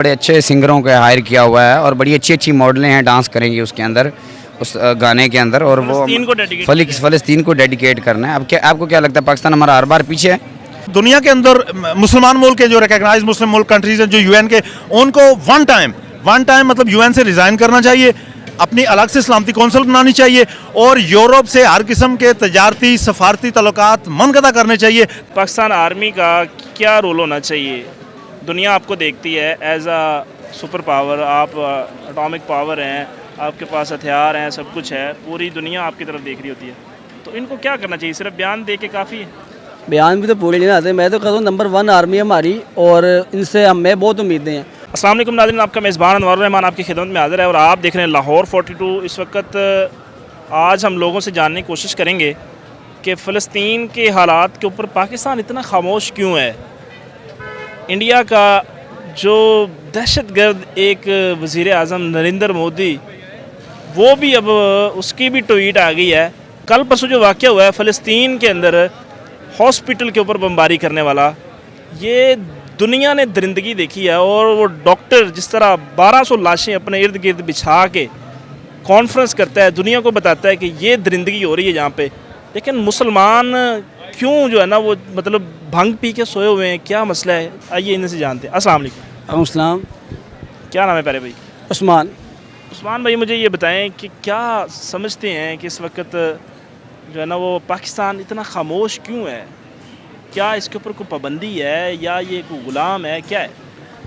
बड़े अच्छे सिंगरों को हायर किया हुआ है और बड़ी अच्छी अच्छी मॉडलें हैं, डांस करेंगी उसके अंदर, उस गाने के अंदर। और वो फ़लस्तीन को डेडिकेट करना है। अब क्या आपको क्या लगता है, पाकिस्तान हमारा हर बार पीछे है? दुनिया के अंदर मुसलमान मुल्क के जो रिकग्नाइज मुस्लिम मुल्क कंट्रीज हैं जो यूएन के, उनको वन टाइम मतलब यूएन से रिजाइन करना चाहिए, अपनी अलग से सलामती कौंसिल बनानी चाहिए और यूरोप से हर किस्म के तजारती सफारती तल्लुकात मनक़ता करने चाहिए। पाकिस्तान आर्मी का क्या रोल होना चाहिए? दुनिया आपको देखती है एज अ सुपर पावर, आप एटॉमिक पावर हैं, आपके पास हथियार हैं, सब कुछ है, पूरी दुनिया आपकी तरफ देख रही होती है, तो इनको क्या करना चाहिए? सिर्फ बयान दे के काफ़ी है? बयान भी तो पूरे नहीं आते। मैं तो कहता हूँ नंबर 1 आर्मी है हमारी और इनसे हमें बहुत उम्मीदें हैं। अस्सलाम वालेकुम नाज़रीन, आपका मेज़बान अनवर रहमान आपकी खिदमत में हाज़िर है और आप देख रहे हैं लाहौर 42। इस वक्त आज हम लोगों से जानने की कोशिश करेंगे कि फ़लस्तीन के हालात के ऊपर पाकिस्तान इतना खामोश क्यों है। इंडिया का जो दहशतगर्द एक वज़ीर आज़म नरेंद्र मोदी, वो भी अब उसकी भी ट्वीट आ गई है। कल परसों जो वाक़या हुआ है फ़लस्तीन के अंदर हॉस्पिटल के ऊपर बमबारी करने वाला, ये दुनिया ने दरिंदगी देखी है। और वो डॉक्टर जिस तरह 1200 लाशें अपने इर्द गिर्द बिछा के कॉन्फ्रेंस करता है, दुनिया को बताता है कि ये दरिंदगी हो रही है यहाँ पे, लेकिन मुसलमान क्यों जो है ना वो मतलब भंग पी के सोए हुए हैं? क्या मसला है? आइए इनसे जानते हैं। अस्सलाम वालेकुम। अस्सलाम। क्या नाम है प्यारे भाई? उस्मान। उस्मान भाई, मुझे ये बताएं कि क्या समझते हैं कि इस वक्त जो है ना वो पाकिस्तान इतना खामोश क्यों है? क्या इसके ऊपर कोई पाबंदी है या ये कोई गुलाम है, क्या है?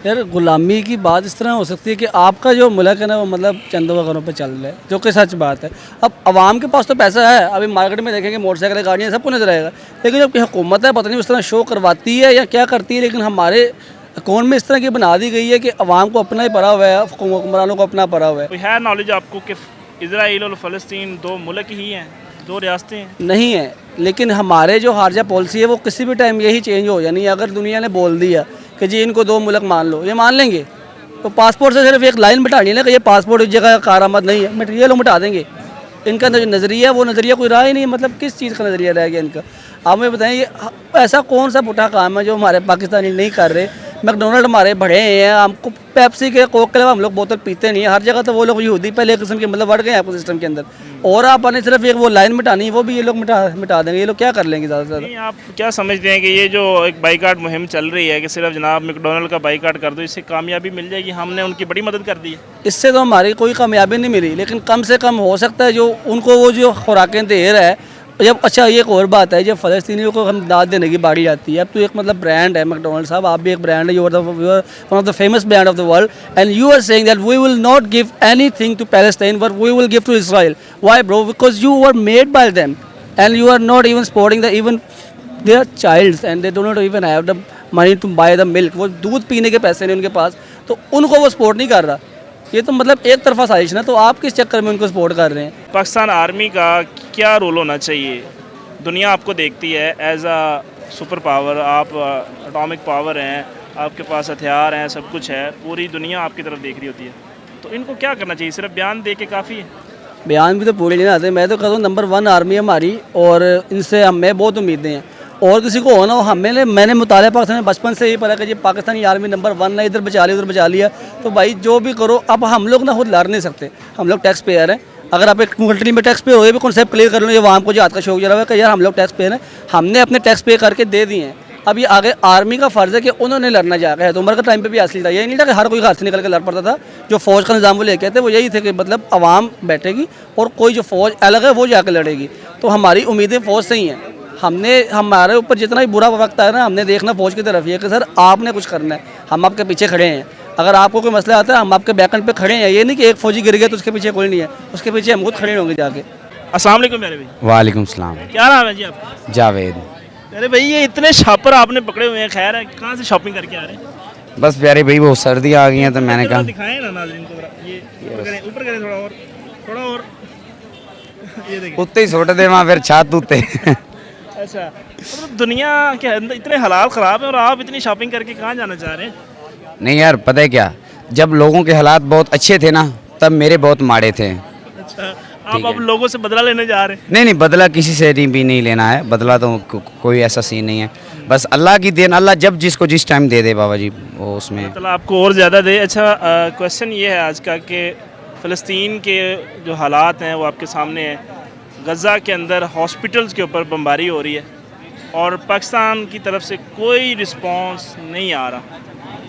यार गुलामी की बात इस तरह हो सकती है कि आपका जो मुल्क है ना वो मतलब चंदों वगैरह पे चल रहा है, जो कि सच बात है। अब आवाम के पास तो पैसा है, अभी मार्केट में देखेंगे मोटरसाइकिल गाड़ियाँ सबको नजर आएगा, लेकिन जब हुकूमत है पता नहीं उस तरह शो करवाती है या क्या करती है, लेकिन हमारे अकाउंट में इस तरह की बना दी गई है कि अवाम को अपना ही पड़ा हुआ है, हुक्मरानों को अपना पड़ा हुआ है। कोई है नॉलेज आपको कि इजराइल और फ़लस्तीन दो मुल्क ही हैं, दो रियासतें हैं? नहीं है, लेकिन हमारे जो खारजा पॉलिसी है वो किसी भी टाइम यही चेंज हो जानी है। अगर दुनिया ने बोल दिया कि जी इनको 2 मुल्क मान लो, ये मान लेंगे। तो पासपोर्ट से सिर्फ एक लाइन मिटानी है ना कि ये पासपोर्ट इस जगह कारामद नहीं है, मटीरियल वो मिटा देंगे। इनका जो नज़रिया है वो नज़रिया कोई रहा ही नहीं, मतलब किस चीज़ का नज़रिया रह गया इनका? आप मुझे बताएं, ये ऐसा कौन सा पुठा काम है जो हमारे पाकिस्तानी नहीं कर रहे? मैकडोनल्ड हमारे बढ़े हैं, हमको पेप्सी के कोक के अलावा हम लोग बोतल पीते नहीं है। हर जगह तो वो लोग यहूदी पहले किस्म के मतलब बढ़ गए हैं सिस्टम के अंदर, और आपने सिर्फ एक वो लाइन मिटानी है, वो भी ये लोग मिटा देंगे। ये लोग क्या कर लेंगे ज़्यादा से ज़्यादा? नहीं, आप क्या समझते हैं कि ये जो एक बाईकाट मुहिम चल रही है कि सिर्फ जनाब मैकडोनल्ड का बाईकाट कर दो, इससे कामयाबी मिल जाएगी? हमने उनकी बड़ी मदद कर दी है। इससे तो हमारी कोई कामयाबी नहीं मिली, लेकिन कम से कम हो सकता है जो उनको वो जो खुराकें दे रहा है। जब अच्छा ये एक और बात है, जब फ़लस्तीनियों को हम दाद देने की बारी आती है, अब तो एक मतलब ब्रांड है मैकडोनल्ड साहब, आप भी एक ब्रांड है, you are one of the famous brand of the world, and you are saying that we will not give anything to Palestine but we will give to Israel. Why bro? Because you were made by them and you are not even supporting the even their childs and they do not even have the money to buy the milk. वो दूध पीने के पैसे नहीं उनके पास, तो उनको वो सपोर्ट नहीं कर रहा। ये तो मतलब एक तरफा साजिश ना, तो आप किस चक्कर में उनको सपोर्ट कर रहे हैं? पाकिस्तान आर्मी का क्या रोल होना चाहिए? दुनिया आपको देखती है एज अ सुपर पावर, आप एटॉमिक पावर हैं, आपके पास हथियार हैं, सब कुछ है, पूरी दुनिया आपकी तरफ देख रही होती है, तो इनको क्या करना चाहिए? सिर्फ बयान दे के काफ़ी है? बयान भी तो पूरे नहीं आते। मैं तो कहता हूँ नंबर 1 आर्मी है हमारी और इनसे हमें बहुत उम्मीदें हैं। और किसी को होना हो, मैंने मुताले पाकिस्तान में बचपन से ही पता कि जी पाकिस्तानी आर्मी नंबर 1 है, इधर बचा लिया उधर बचा लिया, तो भाई जो भी करो। अब हम लोग ना खुद लड़ नहीं सकते, हम लोग टैक्स पेयर हैं। अगर आप एक कंट्री में टैक्स पे हो, ये भी कॉन्सेप्ट क्लियर कर लो, ये वहाँ को जहाद का शौक जरा है कि यार हम लोग टैक्स पेयर हैं, हमने अपने टैक्स पे करके दे दिए हैं। अब ये आगे आर्मी का फ़र्ज़ है कि उन्होंने लड़ना जाएगा। तो उम्र के टाइम पे भी असली था, यही नहीं था कि हर कोई हाथ से निकल के लड़ पड़ता था। जो फ़ौज का निज़ाम वो लेके आते वो यही थे कि मतलब आवाम बैठेगी और कोई जो फ़ौज अलग है वो जाकर लड़ेगी। तो हमारी उम्मीदें फ़ौज से ही हैं। हमारे ऊपर जितना ही बुरा वक्त आया ना, हमने देखना फ़ौज की तरफ ये कि सर आपने कुछ करना है, हम आपके पीछे खड़े हैं। अगर आपको कोई मसला आता है हम आपके बैकएंड पे खड़े हैं। ये नहीं कि एक फौजी गिर गया तो उसके पीछे कोई नहीं है, उसके पीछे हम खुद खड़े होंगे जाके। अस्सलाम वालेकुम मेरे भाई। वालेकुम सलाम। क्या नाम है जी आपका? जावेद। अरे भाई, ये इतने शॉपर आपने पकड़े हुए हैं, खैर है, कहाँ से शॉपिंग करके आ रहे हैं? बस प्यारे भाई वो सर्दियाँ आ गई हैं तो मैंने कहा दिखाएं ना नाज़रीन को, ये ऊपर करें थोड़ा और ये देखिए, उत्ते ही सोट दे वहाँ फिर छात उत्ते। अच्छा, मतलब दुनिया के अंदर इतने हालात ख़राब हैं और आप इतनी शॉपिंग करके कहाँ जाना चाह रहे हैं? नहीं यार, पता है क्या, जब लोगों के हालात बहुत अच्छे थे ना तब मेरे बहुत माड़े थे। अच्छा, आप अब लोगों से बदला लेने जा रहे हैं। नहीं नहीं, बदला किसी से भी नहीं लेना है, बदला तो कोई ऐसा सीन नहीं है, बस अल्लाह की देन, अल्लाह जब जिसको जिस टाइम दे दे बाबा जी वो उसमें। मतलब आपको और ज़्यादा दे। अच्छा, क्वेश्चन ये है आज का कि फ़लस्तीन के जो हालात हैं वो आपके सामने हैं। गज़ा के अंदर हॉस्पिटल्स के ऊपर बमबारी हो रही है और पाकिस्तान की तरफ से कोई रिस्पांस नहीं आ रहा,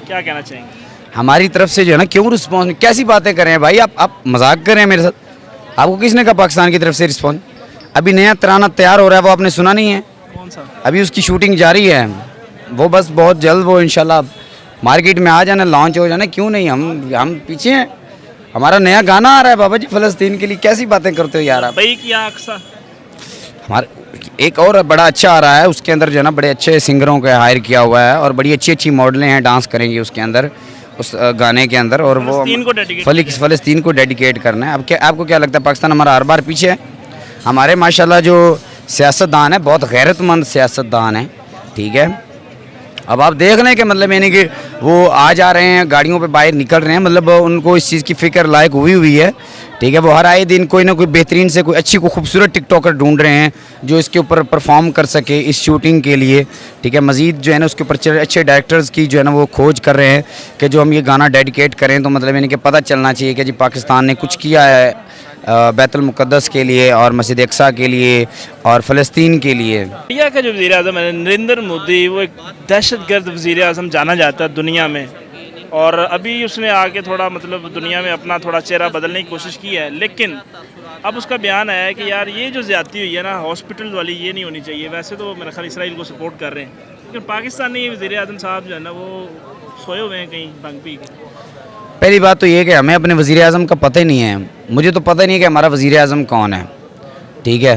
क्या कहना चाहेंगे? हमारी तरफ से जो है ना, क्यों रिस्पॉन्स, कैसी बातें कर रहे हैं भाई आप मजाक कर रहे हैं मेरे साथ। आपको किसने कहा पाकिस्तान की तरफ से रिस्पॉन्स? अभी नया तराना तैयार हो रहा है, वो आपने सुना नहीं है? कौन सा? अभी उसकी शूटिंग जारी है, वो बस बहुत जल्द वो इंशाल्लाह मार्केट में आ जाना, लॉन्च हो जाना। क्यों नहीं, हम पीछे हैं। हमारा नया गाना आ रहा है बाबा जी फ़लस्तीन के लिए, कैसी बातें करते हो यार आप। भाई किया अक्सर हमारा एक और बड़ा अच्छा आ रहा है, उसके अंदर जो है ना बड़े अच्छे सिंगरों को हायर किया हुआ है और बड़ी अच्छी अच्छी मॉडलें हैं, डांस करेंगी उसके अंदर, उस गाने के अंदर। और वो फ़लस्तीन को डेडिकेट करना है। अब क्या आपको क्या लगता है पाकिस्तान हमारा हर बार पीछे है? हमारे माशाल्लाह जो सियासतदान है बहुत गैरतमंद सियासतदान है, ठीक है। अब आप देख रहे हैं कि मतलब यानी कि वो आ जा रहे हैं, गाड़ियों पे बाहर निकल रहे हैं, मतलब उनको इस चीज़ की फ़िक्र लायक हुई है, ठीक है। वो हर आए दिन कोई ना कोई बेहतरीन से कोई अच्छी को खूबसूरत टिकटॉकर ढूंढ रहे हैं जो इसके ऊपर परफॉर्म कर सके इस शूटिंग के लिए, ठीक है। मज़ीद जो है ना उसके ऊपर अच्छे डायरेक्टर्स की जो है ना वो खोज कर रहे हैं कि जो हम ये गाना डेडिकेट करें तो मतलब यानी कि पता चलना चाहिए कि जी पाकिस्तान ने कुछ किया है बैतुल मुक़द्दस के लिए और मस्जिद अक्सा के लिए और फ़लस्तीन के लिए। इंडिया का जो वज़ीर आज़म है नरेंद्र मोदी, वो एक दहशतगर्द वज़ीर आज़म जाना जाता है दुनिया में, और अभी उसने आके थोड़ा मतलब दुनिया में अपना थोड़ा चेहरा बदलने की कोशिश की है, लेकिन अब उसका बयान आया है कि यार ये जो ज़्यादती हुई है ना हॉस्पिटल वाली, ये नहीं होनी चाहिए। वैसे तो मेरा ख्याल इसराइल को सपोर्ट कर रहे हैं, लेकिन पाकिस्तानी वज़ीर आज़म साहब जो है ना वो सोए हुए हैं कहीं भंग पी के। पहली बात तो ये कि हमें अपने वज़ीर आज़म का पता ही नहीं है, मुझे तो पता ही नहीं है कि हमारा वज़ीर आज़म कौन है, ठीक है।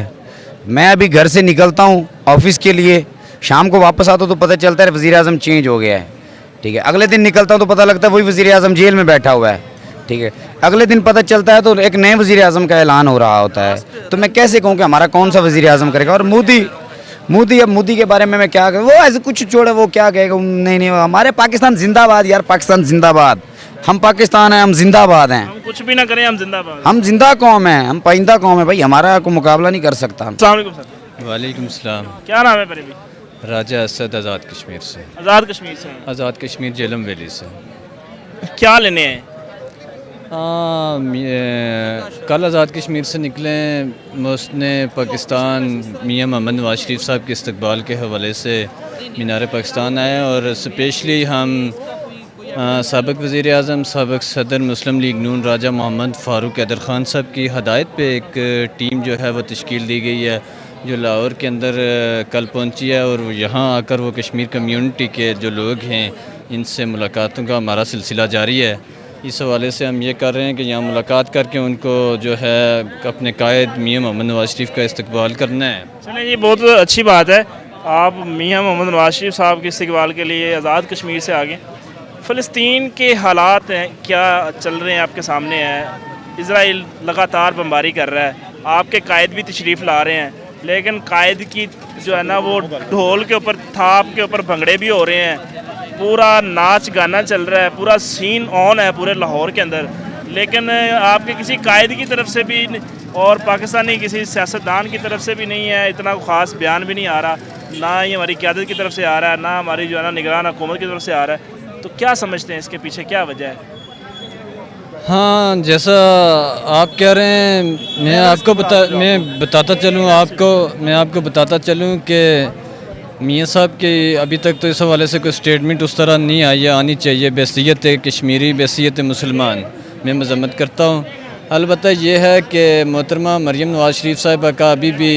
मैं अभी घर से निकलता हूँ ऑफिस के लिए, शाम को वापस आता हूँ तो पता चलता है वज़ीर आज़म चेंज हो गया है, ठीक है। अगले दिन निकलता हूँ तो पता लगता है वही वज़ीर आज़म जेल में बैठा हुआ है, ठीक है। अगले दिन पता चलता है तो एक नए वज़ीर आज़म का ऐलान हो रहा होता है। तो मैं कैसे कहूँ कि हमारा कौन सा वज़ीर आज़म करेगा? और मोदी के बारे में मैं क्या कहूँ, वो ऐसे कुछ छोड़े, वो क्या कहेगा? नहीं, हमारे पाकिस्तान जिंदाबाद यार, पाकिस्तान जिंदाबाद। हम पाकिस्तान हैं, हम जिंदाबाद हैं। हम कुछ भी ना करें, हम जिंदाबाद। हम जिंदा कौम है, हम पाइंदा कौम है भाई, हमारा कोई मुकाबला नहीं कर सकता। अस्सलाम वालेकुम सर। वालेकुम सलाम। क्या नाम है मेरे भी? राजा असद आज़ाद कश्मीर से। आज़ाद कश्मीर से हैं। आज़ाद कश्मीर जेलम वैली से। क्या लेने हैं? कल आज़ाद कश्मीर से निकले उसने पाकिस्तान मियां मोहम्मद नवाज शरीफ साहब के इस्तकबाल के हवाले से मीनार पाकिस्तान आए, और स्पेशली हम साबिक़ वज़ीर आज़म साबिक़ सदर मुस्लिम लीग नून राजा मोहम्मद फ़ारूक हैदर ख़ान साहब की हदायत पे एक टीम जो है वो तश्कील दी गई है जो लाहौर के अंदर कल पहुंची है, और यहाँ आकर वो कश्मीर कम्युनिटी के जो लोग हैं इनसे मुलाकातों का हमारा सिलसिला जारी है। इस हवाले से हम ये कर रहे हैं कि यहाँ मुलाकात करके उनको जो है अपने कायद मियां मोहम्मद नवाज शरीफ का इस्तकबाल करना है। चलिए, ये बहुत अच्छी बात है, आप मियां मोहम्मद नवाज शरीफ साहब के इस्तकबाल के लिए आज़ाद कश्मीर से आगे। फ़लस्तीन के हालात हैं क्या चल रहे हैं आपके सामने है। इज़राइल लगातार बमबारी कर रहा है, आपके कायद भी तशरीफ़ ला रहे हैं, लेकिन कायद की जो है ना वो ढोल के ऊपर थाप के ऊपर भंगड़े भी हो रहे हैं, पूरा नाच गाना चल रहा है, पूरा सीन ऑन है पूरे लाहौर के अंदर, लेकिन आपके किसी कायद की तरफ से भी और पाकिस्तानी किसी सियासतदान की तरफ से भी नहीं है, इतना ख़ास बयान भी नहीं आ रहा, ना ही हमारी क़यादत की तरफ से आ रहा है, ना हमारी जो है ना निगरान हुकूमत की तरफ से आ रहा है। तो क्या समझते हैं इसके पीछे क्या वजह है? हाँ, जैसा आप कह रहे हैं मैं आपको बताता चलूँ कि मियाँ साहब के अभी तक तो इस हवाले से कोई स्टेटमेंट उस तरह नहीं आई है, आनी चाहिए। बैसियत कश्मीरी, बैसियत मुसलमान मैं मजम्मत करता हूँ। अलबत्ता ये है कि मोहतरमा मरियम नवाज शरीफ साहिबा का अभी भी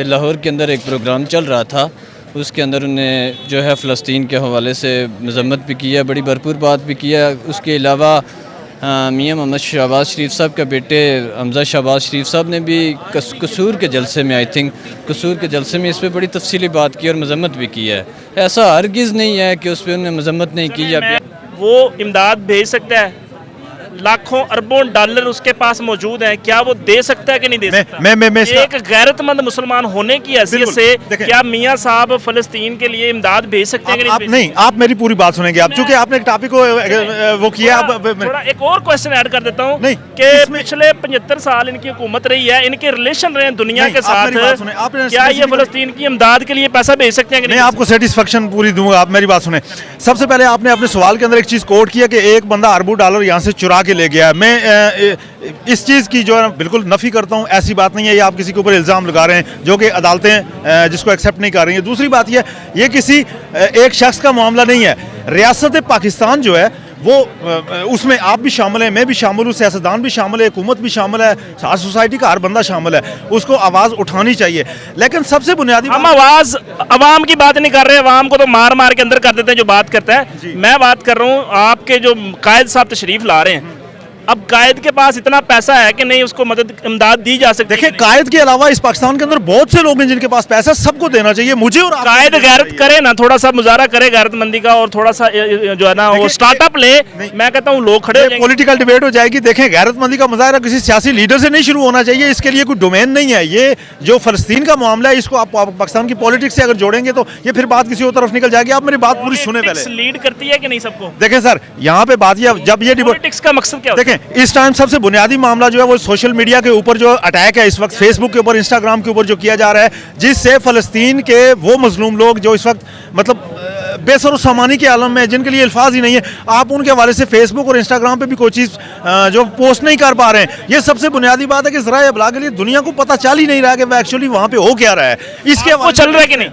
लाहौर के अंदर एक प्रोग्राम चल रहा था, उसके अंदर उन्हें जो है फ़लस्तीन के हवाले से मजम्मत भी किया, बड़ी भरपूर बात भी किया। उसके अलावा मियां मोहम्मद शहबाज शरीफ साहब के बेटे हमज़ा शहबाज शरीफ साहब ने भी कसूर के जलसे में कसूर के जलसे में इस पर बड़ी तफसीली बात की और मजम्मत भी की है। ऐसा हरगिज़ नहीं है कि उस पर उन्होंने मजम्मत नहीं की। या वो इमदाद भेज सकता है, लाखों अरबों डॉलर उसके पास मौजूद हैं, क्या वो दे सकता है कि नहीं दे सकता? मैं इसका- एक गैरतमंद मुसलमान होने की हैसियत बिल्कुल, से देखें। क्या मियां साहब फलस्तीन के लिए इमदाद भेज सकते हैं कि आप नहीं? नहीं, आप मेरी पूरी बात सुनेंगे। आप चूंकि आपने एक टॉपिक को वो किया, थोड़ा एक और क्वेश्चन ऐड कर देता हूँ नहीं, कि इसमें- पिछले 75 साल इनकी हुकूमत रही है, इनके रिलेशन रहे हैं दुनिया नहीं, के आप मेरी बात साथ, सुनें, आपने क्या ये specifically- फलस्तीन की इमदाद के लिए पैसा भेज सकते हैं कि मैं नहीं? आपको सेटिस्फेक्शन पूरी दूंगा। आप मेरी बात सुने। सबसे पहले आपने अपने सवाल के अंदर एक चीज़ कोट किया कि एक बंदा अरबों डॉलर यहाँ से चुरा के ले गया है। मैं इस चीज़ की जो है बिल्कुल नफ़ी करता हूँ। ऐसी बात नहीं है, ये आप किसी के ऊपर इल्ज़ाम लगा रहे हैं जो कि अदालतें जिसको एक्सेप्ट नहीं कर रही हैं। दूसरी बात ये किसी एक शख्स का मामला नहीं है। रियासत पाकिस्तान जो है वो उसमें आप भी शामिल हैं, मैं भी शामिल हूँ, सियासतदान भी शामिल है, हुकूमत भी शामिल है, सोसाइटी का हर बंदा शामिल है। उसको आवाज़ उठानी चाहिए। लेकिन सबसे बुनियादी हम आवाज अवाम की बात नहीं कर रहे, अवाम को तो मार मार के अंदर कर देते हैं जो बात करता है। मैं बात कर रहा हूँ आपके जो कायद साहब तशरीफ ला रहे हैं, अब कायद के पास इतना पैसा है कि नहीं उसको मदद इमदाद दी जा सकती है? देखिए, कायद के अलावा इस पाकिस्तान के अंदर बहुत से लोग हैं जिनके पास पैसा, सबको देना चाहिए। मुझे और आपको कायद देना गैरत चाहिए। करे ना, थोड़ा सा मुजाहरा करे गैरतमंदी का और थोड़ा सा जो है ना वो देखिए, स्टार्टअप ले। नहीं। मैं कहता हूँ लोग खड़े हो जाएंगे। पॉलिटिकल डिबेट हो जाएगी। देखें, गैरतमंदी का मुजाहरा किसी सियासी लीडर से नहीं शुरू होना चाहिए। इसके लिए कोई डोमेन नहीं है। ये जो फलस्तीन का मामला है, इसको आप पाकिस्तान की पॉलिटिक्स से अगर जोड़ेंगे तो ये फिर बात किसी और तरफ निकल जाएगी। आप मेरी बात पूरी सुने पॉलिटिक्स पहले। लीड करती है कि नहीं सबको? देखें सर, यहाँ पे बात ये, जब ये डिबेट, पॉलिटिक्स का मकसद क्या होता है? देखें इस टाइम सबसे बुनियादी मामला जो है वो सोशल मीडिया के ऊपर जो अटैक है इस वक्त, फेसबुक के ऊपर, इंस्टाग्राम के ऊपर जो किया जा रहा है, जिससे फलस्तीन के वो मजलूम लोग जो इस वक्त मतलब बेसर और सामानी के आलम में, जिनके लिए अल्फाज ही नहीं है, आप उनके हवाले से फेसबुक और इंस्टाग्राम पे भी कोई चीज़ जो पोस्ट नहीं कर पा रहे हैं। ये सबसे बुनियादी बात है कि ज़राए अबलाग के लिए दुनिया को पता चल ही नहीं रहा कि वो एक्चुअली वहाँ पे हो क्या रहा है। इसके आपको चल रहा है कि नहीं?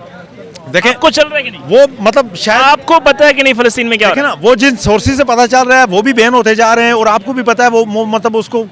देखें, आपको चल रहा है कि नहीं? वो मतलब शायद आपको पता है कि नहीं फलस्तीन में क्या हो देखें रहा है? ना, वो जिन सोर्सेज से पता चल रहा है वो भी बैन होते जा रहे हैं, और आपको भी पता है वो मतलब उसको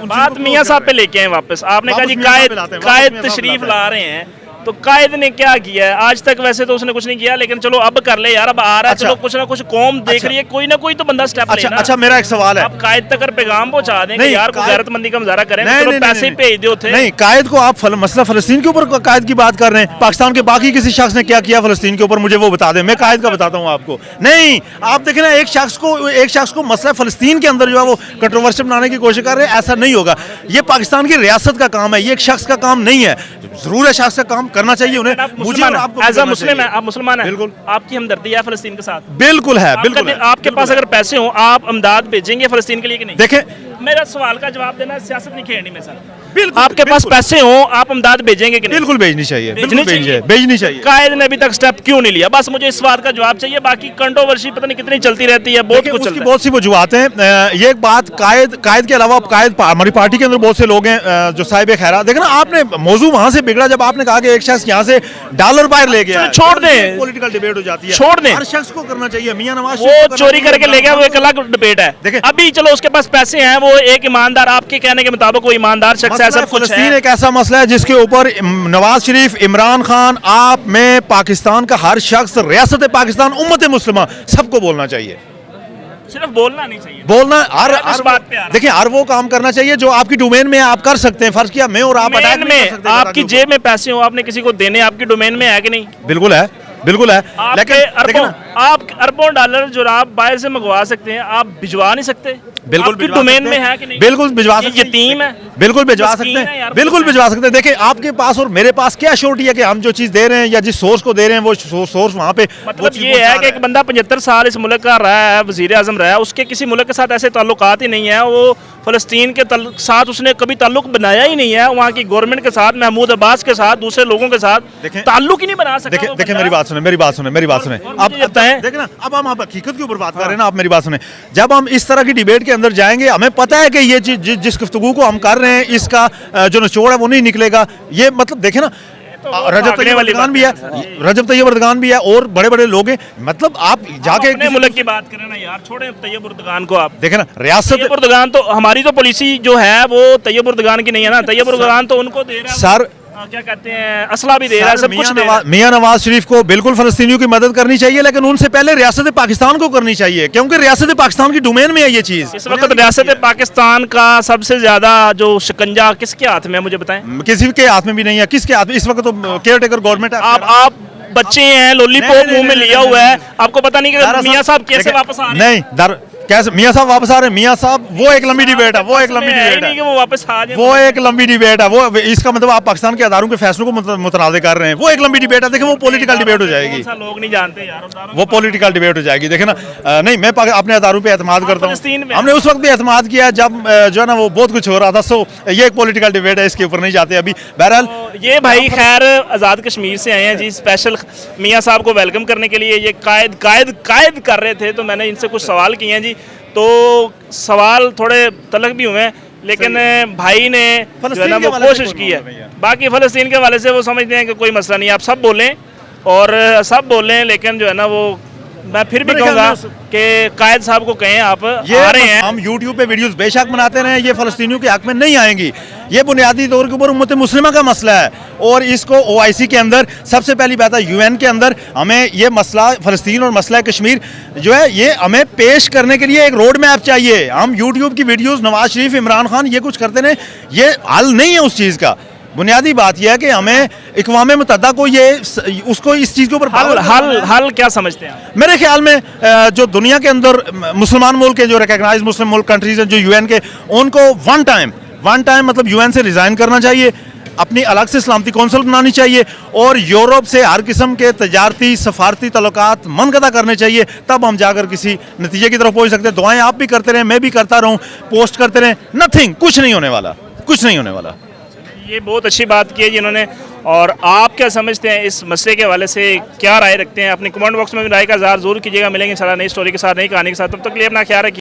बात मियां साहब पे लेके आए वापस। आपने कहा जी वापस मियां साहब कायद पे लाते हैं, वापस कायद मियां साहब पे तशरीफ लाते हैं। ला रहे हैं, तो कायद ने क्या किया है आज तक? वैसे तो उसने कुछ नहीं किया, लेकिन चलो अब कर ले यार, अब आ रहा है। अच्छा। चलो कुछ ना कुछ कौम देख अच्छा। रही है, कोई ना कोई तो बंदा स्टेप अच्छा लेना। अच्छा, मेरा एक सवाल है। आप कायद तक अगर पैगाम पहुंचा दें कि नहीं, यार कोई कायद- गैरतमंदी का मुजाहरा करें, नहीं, चलो नहीं, पैसे ही नहीं, भेज दो थे। नहीं, कायद को आप मसला फलस्तीन के ऊपर कायद की बात कर रहे हैं। पाकिस्तान के बाकी किसी शख्स ने क्या किया फलस्तीन के ऊपर, मुझे वो बता दें, मैं कायद का बताता हूँ आपको। नहीं, आप देखें ना, एक शख्स को मसला फलस्तीन के अंदर जो है वो कंट्रोवर्शियल बनाने की कोशिश कर रहे हैं। ऐसा नहीं होगा। ये पाकिस्तान की रियासत का काम है, ये एक शख्स का काम नहीं है। जरूर है शख्स का काम करना चाहिए उन्हें, आप मुझे मुसलमान और हैं, आपको एज अ करना मुस्लिम है, चाहिए। आप मुसलमान हैं, बिल्कुल। आपकी हमदर्दी है फलस्तीन के साथ? बिल्कुल है, आपका बिल्कुल है, आपके बिल्कुल पास है। अगर पैसे हो, आप इमदाद भेजेंगे फलस्तीन के लिए कि नहीं? देखें, मेरा सवाल का जवाब देना, सियासत नहीं खेलनी मेरे साथ। बिल्कुल, आपके पास बिल्कुल। पैसे हो, आप इमदाद भेजेंगे कि नहीं? बिल्कुल भेजनी चाहिए, बिल्कुल भेजनी चाहिए। भेजनी चाहिए। कायद ने अभी तक स्टेप क्यों नहीं लिया? बस मुझे इस बात का जवाब चाहिए। बाकी कंट्रोवर्सी पता नहीं कितनी चलती रहती है, बहुत देखिए, कुछ उसकी चलता है। बहुत सी वजूहत हैं। ये एक बात, कायद के अलावा हमारी पार्टी के अंदर बहुत से लोग हैं जो साहिब खैरा। देखो ना, आपने मौजू वहां से बिगड़ा जब आपने कहा कि एक शख्स यहाँ से डॉलर बाहर ले गया है। छोड़ दें। पॉलिटिकल डिबेट हो जाती है। छोड़ दें। हर शख्स को करना चाहिए। मियां नवाज शरीफ वो को करना चोरी चाहिए, करके ले गया, वो एक अलग डिबेट है। देखिए- अभी चलो उसके पास पैसे हैं, वो एक ईमानदार, आपके कहने के मुताबिक वो ईमानदार शख्स है, मसला सब कुछ फलस्तीन है। एक ऐसा मसला है जिसके ऊपर नवाज शरीफ, इमरान खान, आप, मैं, पाकिस्तान का हर शख्स, रियासत पाकिस्तान, उम्मत मुस्लिमा, सबको बोलना चाहिए। सिर्फ बोलना नहीं चाहिए। बोलना इस बात पे आ रहा हूं। देखिए, हर वो काम करना चाहिए जो आपकी डोमेन में है, आप कर सकते हैं। फर्ज किया मैं और आप अटैक डोमेन नहीं कर सकते में गदा आपकी के जेब में पैसे हो, आपने किसी को देने, आपकी डोमेन में है कि नहीं? ऊपर। बिल्कुल है, बिल्कुल है। आपके लेकिन देखिए अरबों ना, आप अरबों डॉलर जो आप बाहर से मंगवा सकते हैं, आप भिजवा नहीं सकते? बिल्कुल आपकी भिजवा डोमेन सकते में हैं। है कि नहीं? बिल्कुल भिजवा ये सकते हैं। यतीम है, बिल्कुल भिजवा मस्कीन सकते है यार, हैं, बिल्कुल बहुत भिजवा सकते हैं। देखिए, आपके पास और मेरे पास क्या श्योरिटी है कि हम जो चीज़ दे रहे हैं या जिस सोर्स को दे रे हैं वो सोर्स वहाँ पे वो मतलब चीज़ ये पहुंचा है रहा कि एक बंदा 75 साल इस मुल्क का रहा है, वजीर आजम रहा है, उसके किसी मुल्क के साथ ऐसे ताल्लुकात ही नहीं है, वो फलस्तीन के साथ उसने कभी ताल्लुक बनाया ही नहीं है, वहाँ की गवर्नमेंट के साथ, महमूद अब्बास के साथ, दूसरे लोगों के साथ देखें- ताल्लुक ही नहीं बना सका देखिए वो देखिए, बंदा। मेरी बात सुने, मेरी बात सुने, मेरी बात सुने। और अब मुझे बताएं- देखना, अब हम हकीकत के ऊपर बात कर रहे हैं ना, आप मेरी बात सुने। जब हम इस तरह की डिबेट के अंदर जाएंगे, हमें पता है कि ये जिस गुफ्तगू को हम कर रहे हैं, इसका जो निचोड़ है वो नहीं निकलेगा। ये मतलब देखे ना, रजब भागने तैयब वाली अर्दगान बात भी है, है रजब तैयब अर्दगान भी है, और बड़े बड़े लोग हैं। मतलब आप जाके अपने मुल्क की बात करें ना यार, छोड़े तैयब उर्दगान को। आप देखे ना, रियासत तैयब उर्दगान तो हमारी तो पॉलिसी जो है वो तैयब उर्दगान की नहीं है ना। तैयब उर्दगान तो उनको दे रहा है, सर, क्या कहते हैं, असला भी दे रहा है, सब कुछ दे रहा है। मियां नवाज शरीफ को बिल्कुल फलस्तीनियों की मदद करनी चाहिए, लेकिन उनसे पहले रियासत पाकिस्तान को करनी चाहिए, क्योंकि रियासत पाकिस्तान की डोमेन में है ये चीज़। इस वक्त रियासत पाकिस्तान का सबसे ज्यादा जो शिकंजा किसके हाथ में है, मुझे बताएं। किसी के हाथ में भी नहीं है। किसके हाथ में? इस वक्त तो केयर टेकर गवर्नमेंट है। आप बच्चे हैं, लॉलीपॉप नहीं, मुंह में नहीं, लिया नहीं, हुआ है, नहीं, आपको पता नहीं कि दरअसल- मियां साहब कैसे देखिए, वापस आ रहे हैं। नहीं, कैसे मियाँ साहब वापस आ रहे हैं? मियाँ साहब वो एक लंबी डिबेट है, वो एक लंबी है ही डिबेट नहीं कि है, वो वापस आ जाए। वो एक लंबी डिबेट है। वो इसका मतलब आप पाकिस्तान के अदारों के फैसलों को मुतनाज़ कर रहे हैं, वो एक लंबी डिबेट है। देखिए वो पॉलिटिकल डिबेट हो जाएगी, कौन सा लोग नहीं जानते यार, वो पॉलिटिकल डिबेट हो जाएगी। देखे ना, नहीं मैं अपने अदारों पे एतमाद करता फ़लस्तीन हूँ। पे हमने उस वक्त भी एतमाद किया जब जो है ना वो बहुत कुछ हो रहा था। सो ये एक पॉलिटिकल डिबेट है, इसके ऊपर नहीं जाते अभी। बहरहाल ये भाई खैर आज़ाद कश्मीर से आए हैं जी, स्पेशल मियाँ साहब को वेलकम करने के लिए। ये कायद कर रहे थे, तो मैंने इनसे कुछ सवाल किए हैं जी। तो सवाल थोड़े तलक भी हुए हैं, लेकिन भाई ने जो है ना वो कोशिश की है। बाकी फ़लस्तीन के हवाले से वो समझते हैं कि कोई मसला नहीं है, आप सब बोलें और सब बोलें, लेकिन जो है ना वो मैं फिर भी कहूँगा कि कायद साहब को कहें आप आ रहे हैं। हम YouTube पे वीडियोस बेशक बनाते रहे, ये फ़लस्तीनियों के हक में नहीं आएंगी। ये बुनियादी तौर के ऊपर उम्मत मुस्लिमा का मसला है, और इसको OIC के अंदर सबसे पहली बात है, UN के अंदर हमें ये मसला फ़लस्तीन और मसला कश्मीर जो है ये हमें पेश करने के लिए एक रोड मैप चाहिए। हम YouTube की वीडियोस नवाज शरीफ, इमरान खान ये कुछ करते रहे, ये हल नहीं है उस चीज़ का। बुनियादी बात यह है कि हमें इक़वाम मुत्तहिदा को ये उसको इस चीज़ के ऊपर हल क्या समझते हैं? मेरे ख्याल में जो दुनिया के अंदर मुसलमान मुल्क के जो रिकॉग्नाइज मुस्लिम मुल्क कंट्रीज हैं, जो UN के, उनको वन टाइम मतलब UN से रिज़ाइन करना चाहिए, अपनी अलग से सलामती कौंसल बनानी चाहिए, और यूरोप से हर किस्म के तजारती सफारती तल्लुकात मनक़ता करने चाहिए। तब हम जाकर किसी नतीजे की तरफ पहुँच सकते हैं। दुआएँ आप भी करते रहें, मैं भी करता रहूँ, पोस्ट करते रहें, नथिंग, कुछ नहीं होने वाला, कुछ नहीं होने वाला। ये बहुत अच्छी बात की है जिन्होंने। और आप क्या समझते हैं इस मसले के हवाले से, क्या राय रखते हैं? अपने कमेंट बॉक्स में भी राय का इज़हार ज़रूर कीजिएगा। मिलेंगे इंशाल्लाह नई स्टोरी के साथ, नई कहानी के साथ। तब तक के लिए अपना ख्याल रखिए।